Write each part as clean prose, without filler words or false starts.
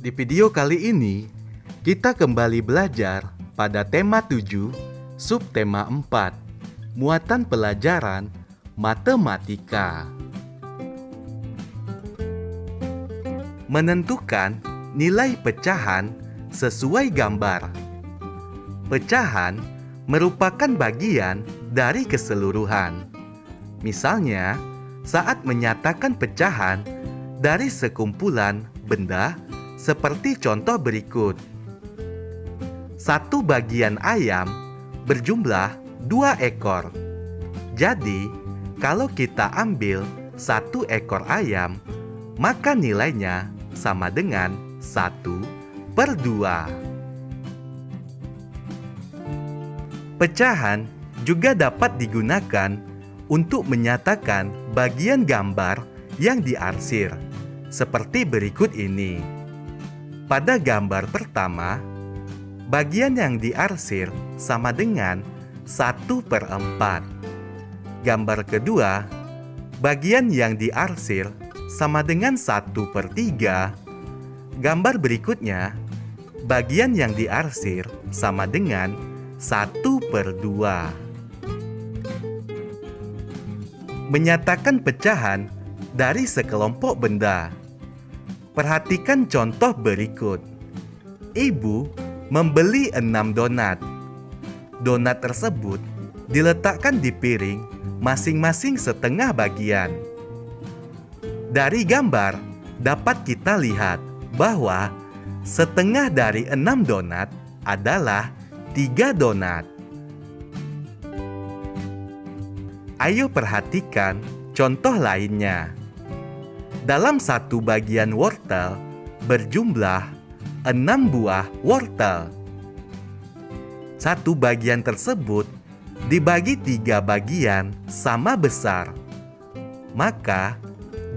Di video kali ini, kita kembali belajar pada tema 7, subtema 4, muatan pelajaran matematika. Menentukan nilai pecahan sesuai gambar. Pecahan merupakan bagian dari keseluruhan. Misalnya, saat menyatakan pecahan dari sekumpulan benda seperti contoh berikut. Satu bagian ayam berjumlah 2 ekor. Jadi, kalau kita ambil 1 ekor ayam, maka nilainya sama dengan 1/2. Pecahan juga dapat digunakan untuk menyatakan bagian gambar yang diarsir, seperti berikut ini. Pada gambar pertama, bagian yang diarsir sama dengan 1/4. Gambar kedua, bagian yang diarsir sama dengan 1/3. Gambar berikutnya, bagian yang diarsir sama dengan 1/2. Menyatakan pecahan dari sekelompok benda. Perhatikan contoh berikut. Ibu membeli 6 donat. Donat tersebut diletakkan di piring masing-masing setengah bagian. Dari gambar dapat kita lihat bahwa setengah dari 6 donat adalah 3 donat. Ayo perhatikan contoh lainnya. Dalam satu bagian wortel berjumlah 6 buah wortel. Satu bagian tersebut dibagi 3 bagian sama besar. Maka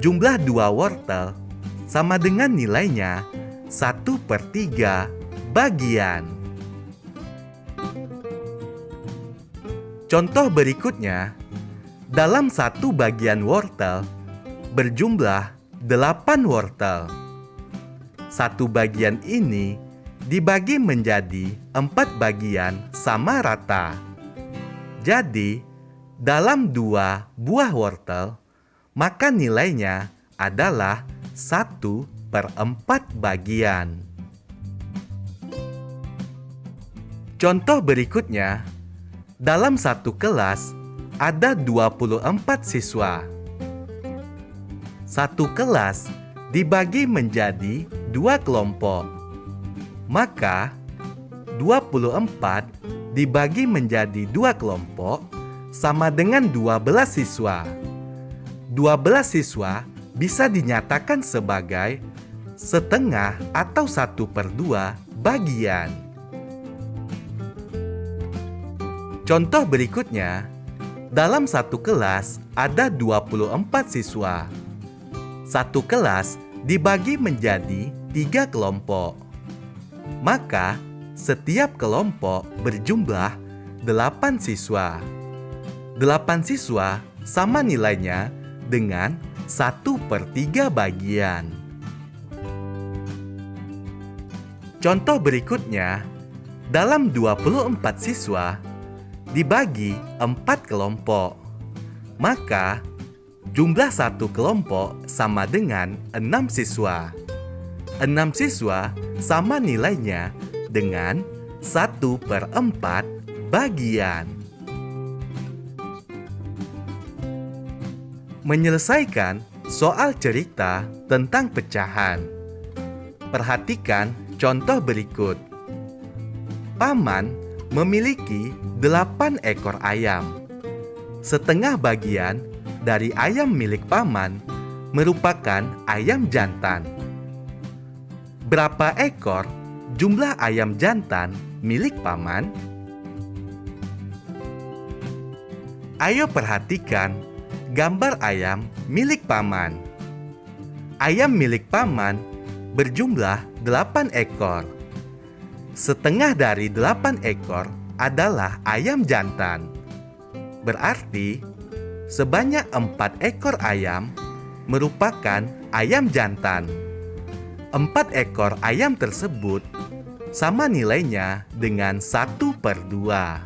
jumlah 2 wortel sama dengan nilainya 1/3 bagian. Contoh berikutnya, dalam satu bagian wortel berjumlah 8 wortel. Satu bagian ini dibagi menjadi 4 bagian sama rata. Jadi, dalam 2 buah wortel, maka nilainya adalah 1/4 bagian. Contoh berikutnya, dalam satu kelas ada 24 siswa. Satu kelas dibagi menjadi 2 kelompok. Maka 24 dibagi menjadi 2 kelompok sama dengan 12 siswa. 12 siswa bisa dinyatakan sebagai setengah atau 1/2 bagian. Contoh berikutnya, dalam satu kelas ada 24 siswa. Satu kelas dibagi menjadi 3 kelompok. Maka setiap kelompok berjumlah 8 siswa. 8 siswa sama nilainya dengan 1/3 bagian. Contoh berikutnya, dalam 24 siswa dibagi 4 kelompok. Maka jumlah satu kelompok sama dengan 6 siswa. 6 siswa sama nilainya dengan 1/4 bagian. Menyelesaikan soal cerita tentang pecahan. Perhatikan contoh berikut. Paman memiliki 8 ekor ayam. Setengah bagian dari ayam milik paman merupakan ayam jantan. Berapa ekor jumlah ayam jantan milik paman? Ayo perhatikan gambar ayam milik paman. Ayam milik paman berjumlah 8 ekor. Setengah dari 8 ekor adalah ayam jantan. Berarti sebanyak 4 ekor ayam merupakan ayam jantan. 4 ekor ayam tersebut sama nilainya dengan 1/2.